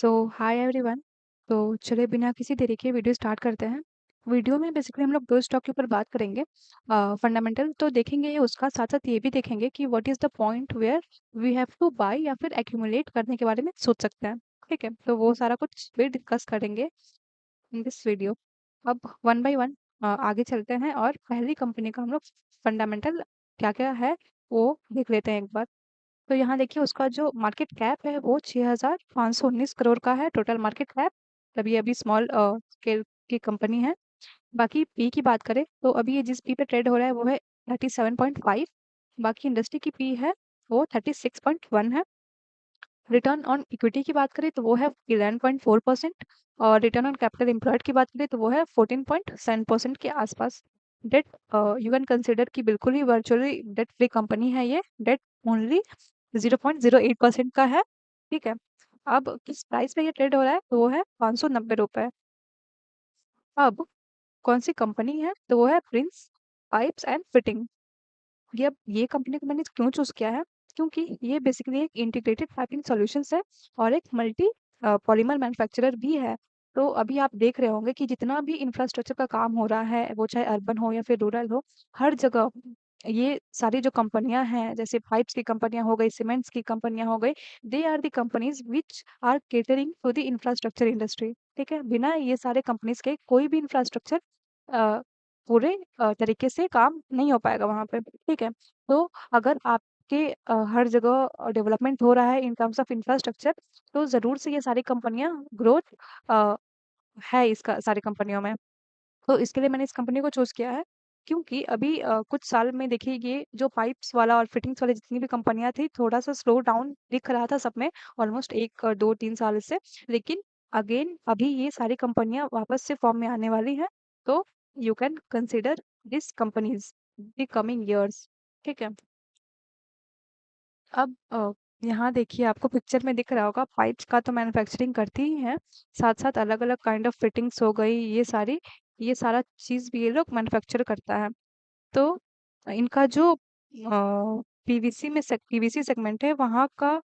सो hi everyone. तो चलिए बिना किसी देरी के वीडियो स्टार्ट करते हैं। वीडियो में बेसिकली हम लोग दो स्टॉक के ऊपर बात करेंगे। फंडामेंटल तो देखेंगे, उसका साथ साथ ये भी देखेंगे कि what is the point where we have to buy या फिर एक्यूमुलेट करने के बारे में सोच सकते हैं। ठीक है, तो वो सारा कुछ भी डिस्कस करेंगे इन दिस वीडियो। अब वन बाय वन आगे चलते हैं और पहली कंपनी का हम लोग फंडामेंटल क्या क्या है वो देख लेते हैं एक बार। तो यहाँ देखिए उसका जो मार्केट कैप है वो 6,519 करोड़ का है टोटल मार्केट कैप। तभी अभी स्मॉल स्केल की कंपनी है। बाकी पी की बात करें तो अभी ये जिस पी पे ट्रेड हो रहा है वो है 37.5। बाकी इंडस्ट्री की पी है वो 36.1 है। रिटर्न ऑन इक्विटी की बात करें तो वो है 11.4%। और रिटर्न ऑन कैपिटल एम्प्लॉयड की बात करें तो वो है 14.7% के आसपास। डेट यू कैन कंसिडर कि बिल्कुल ही वर्चुअली डेट फ्री कंपनी है ये। डेट ओनली 0.08% का है। ठीक है, अब किस प्राइस पे ये ट्रेड हो रहा है तो वो है 590 रुपए। अब कौन सी कंपनी है तो वो है प्रिंस पाइप्स एंड फिटिंग। ये कंपनी को मैंने क्यों चूज किया है, क्योंकि ये बेसिकली एक इंटीग्रेटेड पाइपिंग सॉल्यूशंस है और एक मल्टी पॉलीमर मैन्युफैक्चरर भी है। तो अभी आप देख रहे होंगे कि जितना भी इंफ्रास्ट्रक्चर का काम हो रहा है वो चाहे अर्बन हो या फिर रूरल हो, हर जगह ये सारी जो कंपनियां हैं जैसे पाइप्स की कंपनियां हो गई, सीमेंट्स की कंपनियां हो गई, they are the companies which are catering to the infrastructure industry. ठीक है, बिना ये सारे कंपनीज के कोई भी इंफ्रास्ट्रक्चर पूरे तरीके से काम नहीं हो पाएगा वहाँ पे। ठीक है, तो अगर आपके हर जगह डेवलपमेंट हो रहा है इन टर्म्स ऑफ इंफ्रास्ट्रक्चर, तो ज़रूर से ये सारी कंपनियाँ ग्रोथ है इसका सारी कंपनियों में। तो इसके लिए मैंने इस कंपनी को चूज़ किया है, क्योंकि अभी कुछ साल में देखिए ये जो पाइप्स वाला और फिटिंग्स वाली जितनी भी कंपनियाँ थी, थोड़ा-सा स्लो डाउन दिख रहा था सब में, ऑलमोस्ट 1 2-3 साल से। लेकिन अगेन अभी ये सारी कंपनियाँ वापस से फॉर्म में आने वाली हैं, तो you can consider this companies the coming years. ठीक है? अब यहाँ देखिए आपको पिक्चर में दिख रहा होगा, पाइप्स का तो मैन्युफैक्चरिंग करती ही है, साथ-साथ अलग-अलग काइंड ऑफ फिटिंग्स हो गई, ये सारा चीज़ भी ये लोग मैन्युफैक्चर करता है। तो इनका जो पीवीसी सेगमेंट है वहाँ का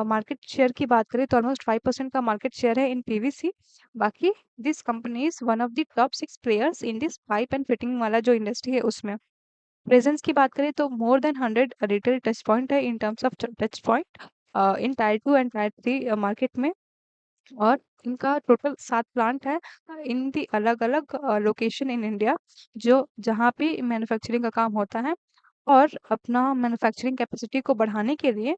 मार्केट शेयर की बात करें तो ऑलमोस्ट 5% का मार्केट शेयर है इन पीवीसी। बाकी this company is one of the top 6 players in this pipe and fitting वाला जो इंडस्ट्री है उसमें। प्रेजेंस की बात करें तो more than 100 retail touch point है in terms of touch point in tier 2 and tier 3 market में। और इनका टोटल 7 प्लांट है इन दी अलग-अलग लोकेशन इन इंडिया, जो जहाँ पे मैन्युफैक्चरिंग का काम होता है। और अपना मैन्युफैक्चरिंग कैपेसिटी को बढ़ाने के लिए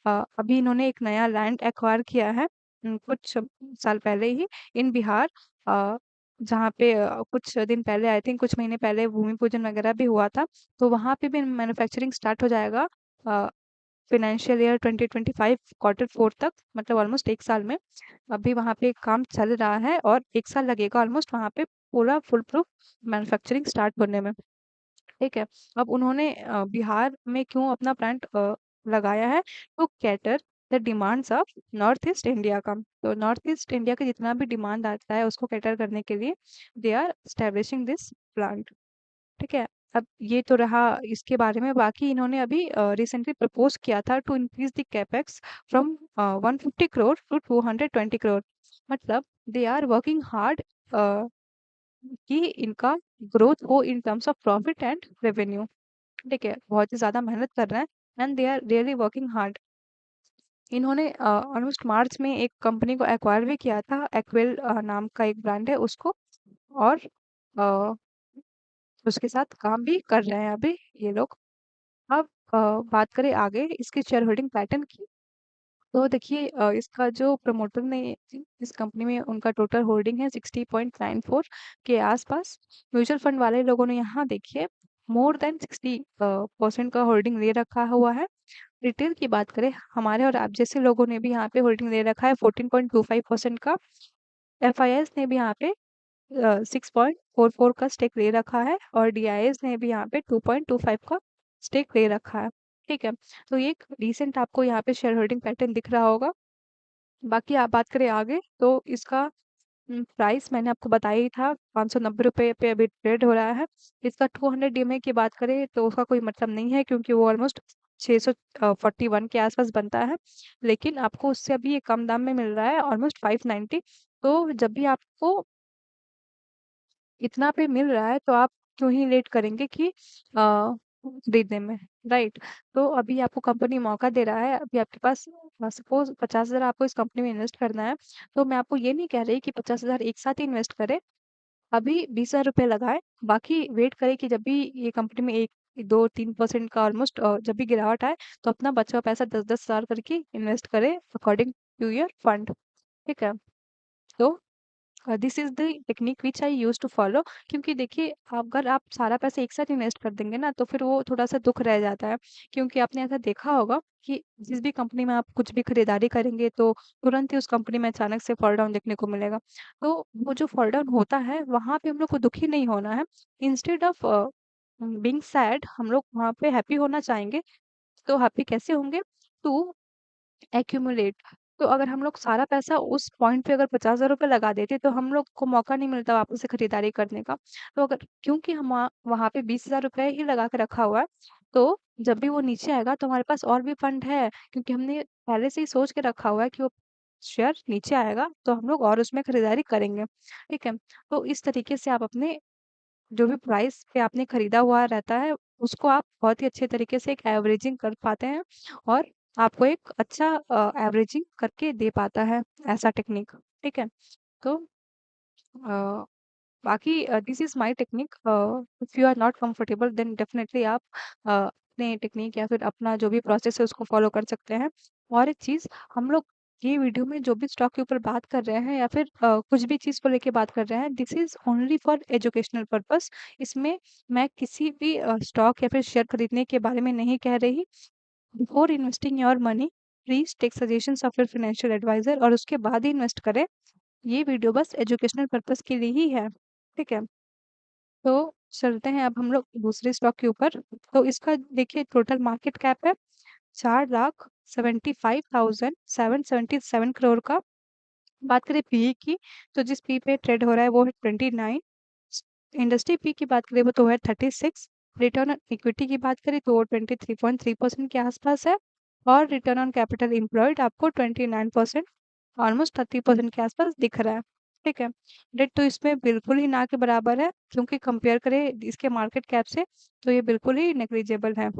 अभी इन्होंने एक नया लैंड एक्वायर किया है कुछ साल पहले ही इन बिहार, अ, जहाँ पे कुछ दिन पहले आई थिंक कुछ महीने पहले भूमि पूजन वगैरह भी हुआ था। तो वहाँ पे भी मैन्युफैक्चरिंग स्टार्ट हो जाएगा फाइनेंशियल ईयर 2025 क्वार्टर 4 तक, मतलब ऑलमोस्ट 1 साल में। अभी वहाँ पे काम चल रहा है और 1 साल लगेगा ऑलमोस्ट वहाँ पे पूरा फुल प्रूफ मैन्युफैक्चरिंग स्टार्ट होने में। ठीक है, अब उन्होंने बिहार में क्यों अपना प्लांट लगाया है, to cater the demands of north east India का। तो नॉर्थ ईस्ट इंडिया का जितना भी डिमांड आता है उसको कैटर करने के लिए they are establishing this plant. ठीक है, अब ये तो रहा इसके बारे में। बाकी इन्होंने अभी रिसेंटली प्रपोज किया था to increase the capex from 150 crore to 220 crore. मतलब दे आर वर्किंग हार्ड कि इनका ग्रोथ हो in terms of profit and revenue. ठीक है, बहुत ही ज़्यादा मेहनत कर रहे हैं and they are really working hard. इन्होंने ऑलमोस्ट मार्च में एक कंपनी को एक्वायर भी किया था, एक्वेल नाम का एक ब्रांड है उसको। और अ, उसके साथ काम भी कर रहे हैं अभी ये लोग। अब बात करें आगे इसके शेयर होल्डिंग पैटर्न की, तो देखिए इसका जो प्रमोटर ने इस कंपनी में उनका टोटल होल्डिंग है 60.94 के आसपास। म्यूचुअल फंड वाले लोगों ने यहाँ देखिए मोर देन 60% का होल्डिंग ले रखा हुआ है। रिटेल की बात करें हमारे और आप जैसे लोगों ने भी यहाँ पे होल्डिंग ले रखा है 14.25% का। एफआईएस ने भी यहाँ पे 6.44 का स्टेक ले रखा है और डीआईएस ने भी यहाँ पे 2.25 का स्टेक ले रखा है। ठीक है, तो ये एक रिसेंट आपको यहाँ पे शेयर होल्डिंग पैटर्न दिख रहा होगा। बाकी आप बात करें आगे तो इसका प्राइस मैंने आपको बताया ही था, 590 पे अभी ट्रेड हो रहा है। इसका 200 डीएमए की बात करें तो उसका कोई मतलब नहीं है, क्योंकि वो ऑलमोस्ट 641 के आसपास बनता है, लेकिन आपको उससे अभी ये कम दाम में मिल रहा है, ऑलमोस्ट 590। तो जब भी आपको इतना पे मिल रहा है तो आप क्यों ही लेट करेंगे कि खरीदने में, राइट? तो अभी आपको कंपनी मौका दे रहा है, अभी आपके पास सपोज 50,000 आपको इस कंपनी में इन्वेस्ट करना है, तो मैं आपको ये नहीं कह रही कि 50,000 एक साथ ही इन्वेस्ट करें। अभी 20,000 रुपये लगाए, बाकी वेट करें कि जब भी ये कंपनी में 1, 2, 3% का ऑलमोस्ट जब भी गिरावट आए, तो अपना बचा हुआ पैसा 10-10 हज़ार करके इन्वेस्ट करें अकॉर्डिंग टू योर फंड। ठीक है? तो this is the technique which I use to follow. क्योंकि देखिए, अगर आप सारा पैसा एक साथ इन्वेस्ट कर देंगे ना, तो फिर वो थोड़ा सा दुख रह जाता है। क्योंकि आपने ऐसा देखा होगा कि जिस भी कंपनी में आप कुछ भी खरीदारी करेंगे, तो तुरंत ही उस कंपनी में अचानक से फॉल डाउन देखने को मिलेगा। तो वो जो फॉल डाउन होता है, वहां पे हम लोग को दुखी नहीं होना है। इंस्टेड ऑफ बीइंग सैड, हम लोग वहां पे हैप्पी होना चाहेंगे। तो हैप्पी कैसे होंगे? To accumulate. तो अगर हम लोग सारा पैसा उस पॉइंट पे अगर 50,000 रुपए लगा देते, तो हम लोग को मौका नहीं मिलता वापस से खरीदारी करने का। तो अगर क्योंकि हम वहाँ पे 20,000 रुपए ही लगा के रखा हुआ है, तो जब भी वो नीचे आएगा तो हमारे पास और भी फंड है, क्योंकि हमने पहले से ही सोच के रखा हुआ है कि वो शेयर नीचे आएगा तो हम लोग और उसमें खरीदारी करेंगे। ठीक है? तो इस तरीके से आप अपने जो भी प्राइस पे आपने खरीदा हुआ रहता है, उसको आप बहुत ही अच्छे तरीके से एक एवरेजिंग कर पाते हैं, और आपको एक अच्छा एवरेजिंग करके दे पाता है ऐसा टेक्निक। ठीक है? तो अ, बाकी this is my technique. If you are not comfortable, then definitely आप अपने टेक्निक या फिर अपना जो भी प्रोसेस है उसको फॉलो कर सकते हैं। और एक चीज, हम लोग ये वीडियो में जो भी स्टॉक के ऊपर बात कर रहे हैं या फिर कुछ भी चीज को लेके बात कर रहे हैं, this is only for educational purpose. इसमें मैं किसी भी स्टॉक या फिर शेयर खरीदने के बारे में नहीं कह रही। Before investing your money, please take suggestions of your financial advisor, और उसके बाद ही इन्वेस्ट करें। ये वीडियो बस एजुकेशनल पर्पस के लिए ही है। ठीक है? तो चलते हैं अब हम लोग दूसरे स्टॉक के ऊपर। तो इसका देखिए, टोटल मार्केट कैप है 4,75,777 करोड़ का। बात करें पीई की, तो जिस पी पे ट्रेड हो रहा है वो है 29। इंडस्ट्री पी की बात करें वो तो है 36। रिटर्न ऑन इक्विटी की बात करें तो वो 23.3% के आसपास है। और रिटर्न ऑन कैपिटल एम्प्लॉयड आपको 29%, ऑलमोस्ट 30% के आसपास दिख रहा है। ठीक है? डेट तो इसमें बिल्कुल ही ना के बराबर है, क्योंकि कंपेयर करें इसके मार्केट कैप से, तो ये बिल्कुल ही नेग्लिजिबल है।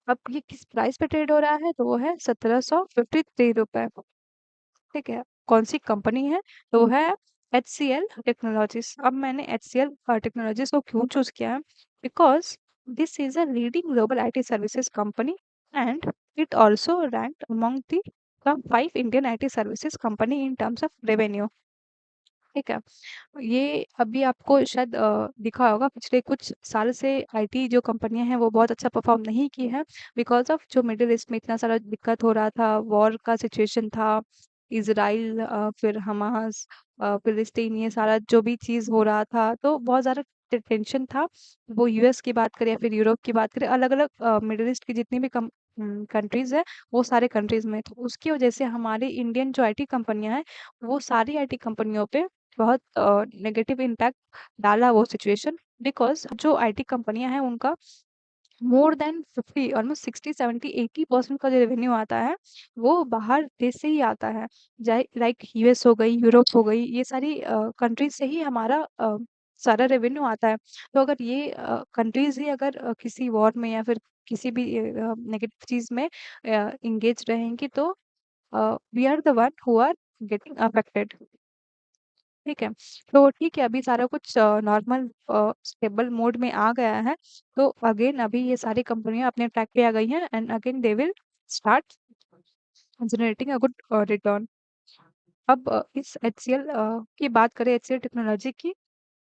अब ये किस प्राइस पे ट्रेड हो रहा है? तो वो है 1753 रुपए। ठीक है? कौन सी कंपनी है? तो वो है HCL टेक्नोलॉजीज। अब मैंने HCL टेक्नोलॉजीज को क्यों चूज किया है? Because this is a leading global IT services company, and it also ranked among the top 5 Indian IT services company in terms of revenue. ठीक है? ये अभी आपको शायद दिखा होगा, पिछले कुछ साल से आईटी जो कंपनियां हैं वो बहुत अच्छा परफॉर्म नहीं की है, बिकॉज ऑफ जो मिडिल ईस्ट में इतना सारा दिक्कत हो रहा था, वॉर का सिचुएशन था, इसराइल फिर हमास फिलिस्तीन, ये सारा जो भी चीज़ हो रहा था, तो बहुत ज़्यादा टेंशन था। वो यूएस की बात करें या फिर यूरोप की बात करें, अलग अलग मिडिल ईस्ट की जितनी भी कंट्रीज है, वो सारे कंट्रीज में, तो उसकी वजह से हमारी इंडियन जो आईटी कंपनियां हैं, वो सारी आईटी कंपनियों पे बहुत नेगेटिव इम्पैक्ट डाला वो सिचुएशन। बिकॉज जो आईटी कंपनियां हैं उनका मोर देन 50, ऑलमोस्ट 60, 70, 80% का जो रेवेन्यू आता है, वो बाहर देश से ही आता है। लाइक यूएस हो गई, यूरोप हो गई, ये सारी कंट्रीज से ही हमारा सारा रेवेन्यू आता है। तो अगर ये कंट्रीज ही अगर किसी वॉर में या फिर किसी भी नेगेटिव चीज में इंगेज रहेंगी, तो we are the one who are getting affected. ठीक है? तो ठीक है, अभी सारा कुछ नॉर्मल स्टेबल मोड में आ गया है। तो अगेन अभी ये सारी कंपनियां अपने ट्रैक पे आ गई हैं, and again they will start generating a good return. अब इस HCL की बात करें, HCL टेक्नोलॉजी की,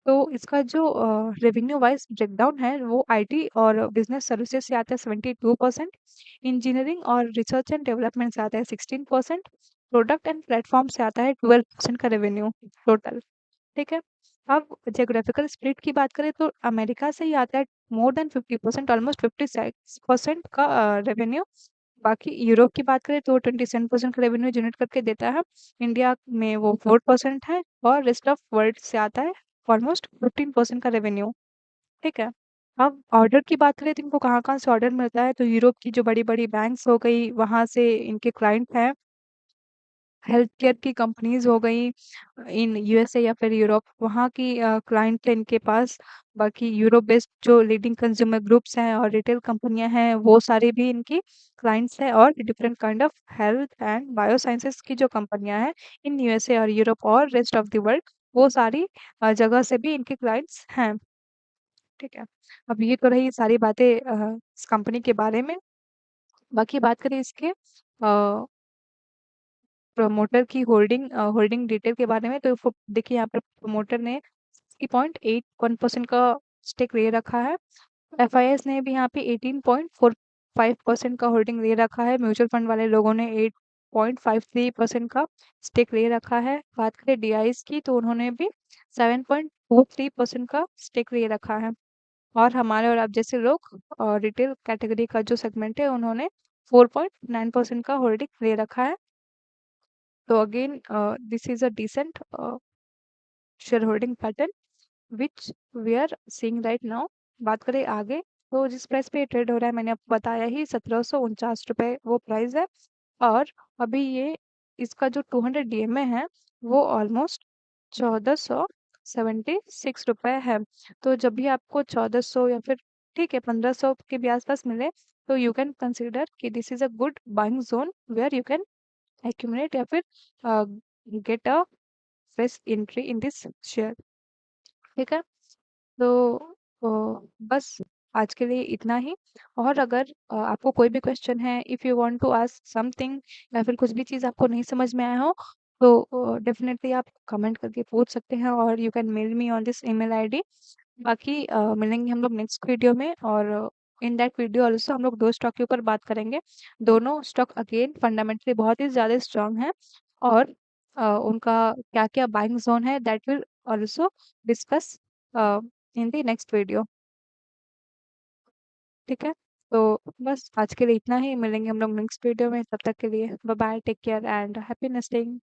तो इसका जो रेवेन्यू वाइज ब्रेकडाउन है वो आईटी और बिजनेस सर्विसेज से आता है 72%, इंजीनियरिंग और रिसर्च एंड डेवलपमेंट से आता है 16%, प्रोडक्ट एंड प्लेटफॉर्म से आता है 12% का रेवेन्यू टोटल। ठीक है? अब ज्योग्राफिकल स्प्लिट की बात करें तो अमेरिका से ही आता है मोर देन 50%, ऑलमोस्ट 56% का रेवेन्यू। बाकी यूरोप की बात करें तो 27% का रेवेन्यू जनरेट करके देता है। इंडिया में वो 4% है, और रेस्ट ऑफ वर्ल्ड से आता है ऑलमोस्ट 15% का रेवेन्यू। ठीक है? अब ऑर्डर की बात करें तो इनको कहाँ-कहाँ से ऑर्डर मिलता है, तो यूरोप की जो बड़ी-बड़ी बैंक्स हो गई, वहाँ से इनके क्लाइंट हैं। हेल्थ केयर की कंपनीज़ हो गई इन यूएसए या फिर यूरोप, वहाँ की क्लाइंट है इनके पास। बाकी यूरोप बेस्ड जो लीडिंग कंज्यूमर ग्रुप्स हैं और रिटेल कंपनियाँ हैं, वो सारी भी इनकी क्लाइंट्स हैं। और different kind of health and biosciences की जो कंपनियाँ हैं इन यूएसए और यूरोप और रेस्ट ऑफ द वर्ल्ड, वो सारी जगह से भी इनके क्लाइंट्स हैं। ठीक है। अब ये तो रही सारी बातें इस कंपनी के बारे में। बाकी बात करें इसके प्रमोटर की होल्डिंग डिटेल के बारे में, तो देखिए यहाँ पर प्रमोटर ने 60.81% का स्टेक ले रखा है। एफआईएस ने भी यहाँ पे 18.45% का होल्डिंग ले रखा है। म्यूचुअल फंड वाले लोगों ने 8.53% का स्टेक ले रखा है। बात करें डीआईस की, तो उन्होंने भी 7.23% का स्टेक ले रखा है। और हमारे और आप जैसे लोग रिटेल कैटेगरी का जो सेगमेंट है, उन्होंने 4.9% का होल्डिंग ले रखा है। तो again this is a decent share holding pattern which we are seeing right now. बात करें आगे, तो जिस प्राइस पे ट्रेड हो रहा है मैंने आपको बताया ही, 1749 रुपये वो प्राइस है। और अभी ये इसका जो 200 डीएमए है वो ऑलमोस्ट 1476 रुपये है। तो जब भी आपको 1400 या फिर ठीक है 1500 के भी आसपास मिले, तो यू कैन कंसिडर कि this is a good buying zone where you can accumulate या फिर get a fresh entry in this share। ठीक है। तो बस आज के लिए इतना ही। और अगर आपको कोई भी क्वेश्चन है, if you want to ask something या फिर कुछ भी चीज़ आपको नहीं समझ में आया हो, तो डेफिनेटली आप कमेंट करके पूछ सकते हैं, और you can mail me on this email ID. बाकी मिलेंगे हम लोग नेक्स्ट वीडियो में। और इन दैट वीडियो ऑल्सो हम लोग दो स्टॉक के ऊपर बात करेंगे। दोनों स्टॉक अगेन फंडामेंटली बहुत ही ज़्यादा स्ट्रांग है, और उनका क्या क्या बाइंग जोन है that will also discuss in the next video. ठीक है। तो बस आज के लिए इतना ही, मिलेंगे हम लोग नेक्स्ट वीडियो में। तब तक के लिए bye bye, take care and happy nesting.